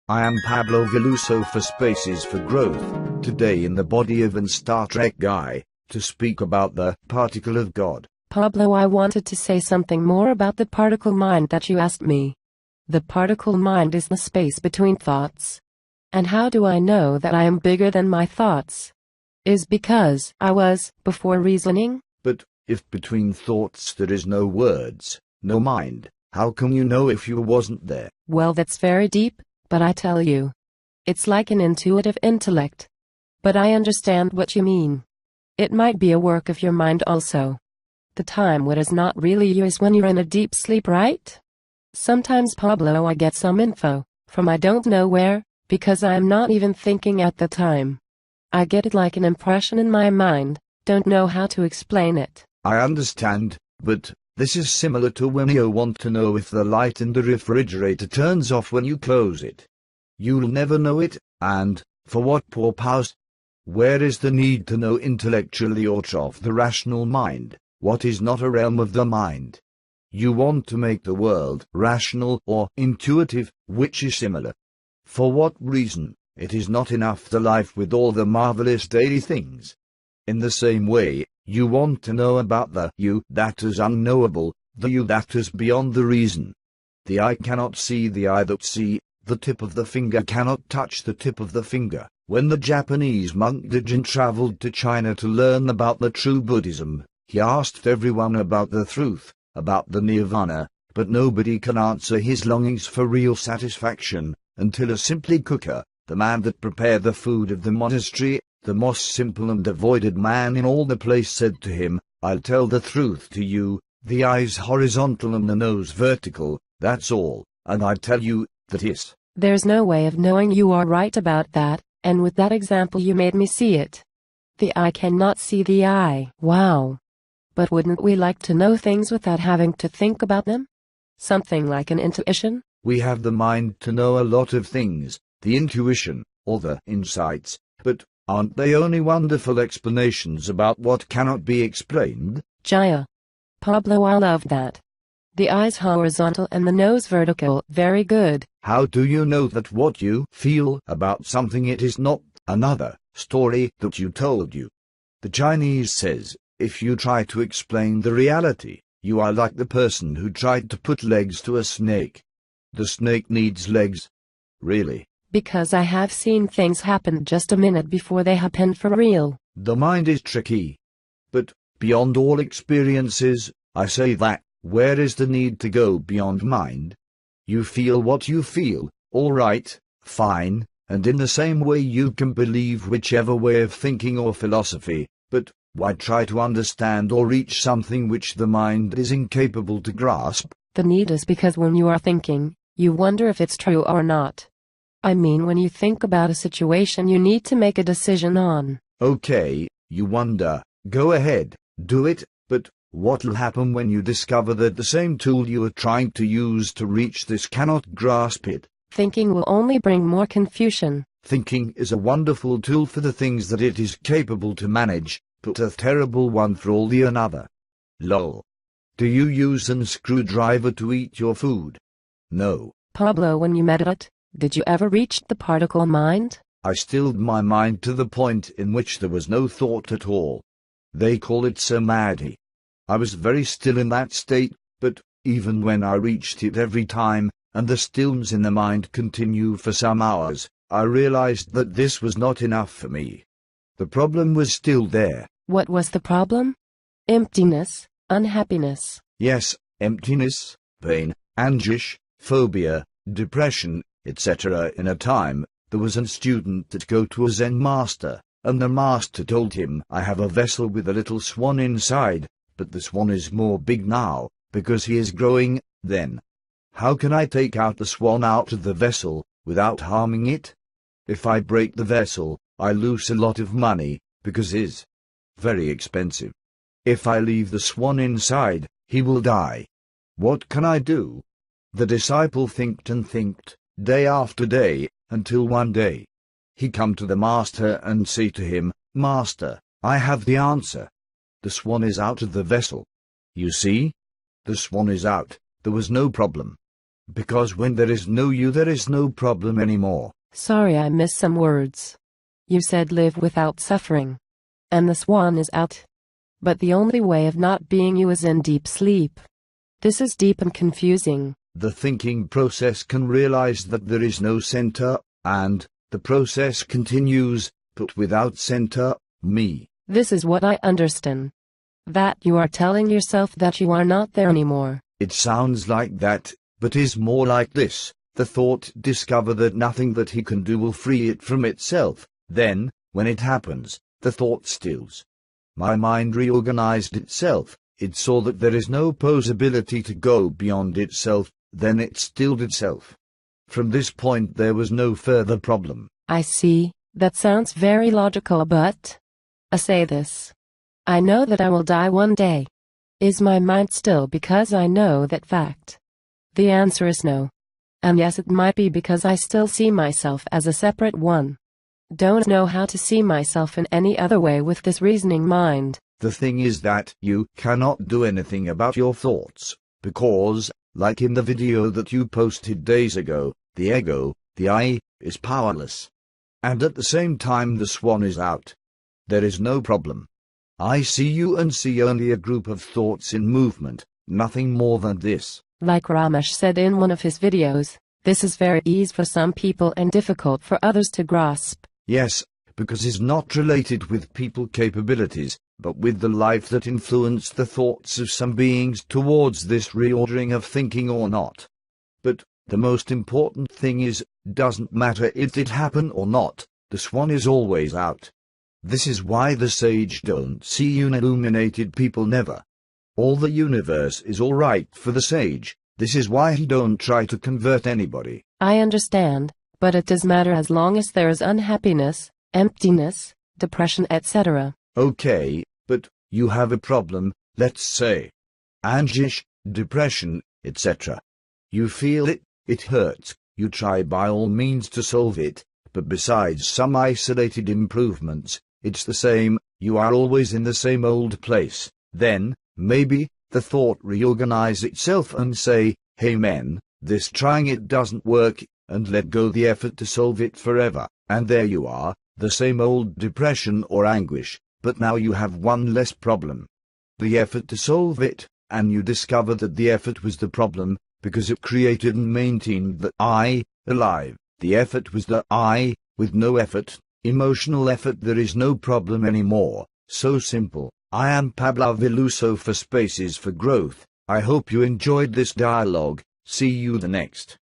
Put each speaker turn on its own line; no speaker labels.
I am Pablo Veloso for Spaces for Growth, today in the body of an Star Trek guy, to speak about the particle of God.
Pablo, I wanted to say something more about the particle mind that you asked me. The particle mind is the space between thoughts. And how do I know that I am bigger than my thoughts? Is because I was before reasoning?
But if between thoughts there is no words, no mind, how can you know if you wasn't there?
Well, that's very deep, but I tell you, it's like an intuitive intellect. But I understand what you mean. It might be a work of your mind also. The time what is not really you is when you're in a deep sleep, right? Sometimes, Pablo, I get some info from I don't know where, because I am not even thinking at the time. I get it like an impression in my mind, don't know how to explain it.
I understand, but this is similar to when you want to know if the light in the refrigerator turns off when you close it. You'll never know it, and for what purpose? Where is the need to know intellectually or of the rational mind, what is not a realm of the mind? You want to make the world rational or intuitive, which is similar. For what reason? It is not enough the life with all the marvelous daily things. In the same way, you want to know about the you that is unknowable, the you that is beyond the reason. The eye cannot see the eye that see, the tip of the finger cannot touch the tip of the finger. When the Japanese monk Dijin traveled to China to learn about the true Buddhism, he asked everyone about the truth, about the nirvana, but nobody can answer his longings for real satisfaction, until a simply cooker, the man that prepared the food of the monastery, the most simple and avoided man in all the place, said to him, "I'll tell the truth to you, the eye's horizontal and the nose vertical, that's all, and I tell you, that is."
There's no way of knowing you are right about that, and with that example you made me see it. The eye cannot see the eye. Wow. But wouldn't we like to know things without having to think about them? Something like an intuition?
We have the mind to know a lot of things, the intuition, or the insights, but aren't they only wonderful explanations about what cannot be explained?
Jaya. Pablo, I love that. The eye's horizontal and the nose vertical, very good.
How do you know that what you feel about something it is not another story that you told you? The Chinese says, if you try to explain the reality, you are like the person who tried to put legs to a snake. The snake needs legs. Really?
Because I have seen things happen just a minute before they happened for real.
The mind is tricky. But beyond all experiences, I say that, where is the need to go beyond mind? You feel what you feel, all right, fine, and in the same way you can believe whichever way of thinking or philosophy, but why try to understand or reach something which the mind is incapable to grasp?
The need is because when you are thinking, you wonder if it's true or not. I mean, when you think about a situation you need to make a decision on.
Okay, you wonder, go ahead, do it, but what'll happen when you discover that the same tool you are trying to use to reach this cannot grasp it?
Thinking will only bring more confusion.
Thinking is a wonderful tool for the things that it is capable to manage, but a terrible one for all the another. Lol. Do you use a screwdriver to eat your food? No.
Pablo, when you meditate, did you ever reach the particle mind?
I stilled my mind to the point in which there was no thought at all. They call it samadhi. I was very still in that state, but even when I reached it every time, and the stillness in the mind continued for some hours, I realized that this was not enough for me. The problem was still there.
What was the problem? Emptiness, unhappiness.
Yes, emptiness, pain, anguish, phobia, depression, etc. In a time, there was a student that go to a Zen master, and the master told him, "I have a vessel with a little swan inside, but the swan is more big now, because he is growing, then. How can I take out the swan out of the vessel, without harming it? If I break the vessel, I lose a lot of money, because it's very expensive. If I leave the swan inside, he will die. What can I do?" The disciple thinked and thinked, day after day, until one day he come to the master and say to him, "Master, I have the answer. The swan is out of the vessel. You see? The swan is out, there was no problem. Because when there is no you, there is no problem anymore.
Sorry, I missed some words. You said live without suffering. And the swan is out. But the only way of not being you is in deep sleep. This is deep and confusing.
The thinking process can realize that there is no center, and the process continues, but without center, me.
This is what I understand. That you are telling yourself that you are not there anymore.
It sounds like that, but is more like this. The thought discover that nothing that he can do will free it from itself. Then, when it happens, the thought stills. My mind reorganized itself. It saw that there is no possibility to go beyond itself, then it stilled itself. From this point there was no further problem.
I see, that sounds very logical, but I say this. I know that I will die one day. Is my mind still because I know that fact? The answer is no. And yes, it might be because I still see myself as a separate one. Don't know how to see myself in any other way with this reasoning mind.
The thing is that you cannot do anything about your thoughts, because, like in the video that you posted days ago, the ego, the I, is powerless. And at the same time the swan is out. There is no problem. I see you and see only a group of thoughts in movement, nothing more than this.
Like Ramesh said in one of his videos, this is very easy for some people and difficult for others to grasp.
Yes, because it's not related with people capabilities, but with the life that influenced the thoughts of some beings towards this reordering of thinking or not. But the most important thing is, doesn't matter if it happened or not, the swan is always out. This is why the sage don't see illuminated people never. All the universe is all right for the sage. This is why he don't try to convert anybody.
I understand, but it does matter as long as there is unhappiness, emptiness, depression, etc.
Okay, but you have a problem, let's say. Anguish, depression, etc. You feel it, it hurts, you try by all means to solve it, but besides some isolated improvements, it's the same, you are always in the same old place. Then, maybe, the thought reorganize itself and say, hey man, this trying it doesn't work, and let go the effort to solve it forever, and there you are, the same old depression or anguish, but now you have one less problem. The effort to solve it, and you discover that the effort was the problem, because it created and maintained the I, alive. The effort was the I, with no effort, emotional effort. There is no problem anymore. So simple. I am Pablo Veloso for Spaces for Growth. I hope you enjoyed this dialogue. See you the next.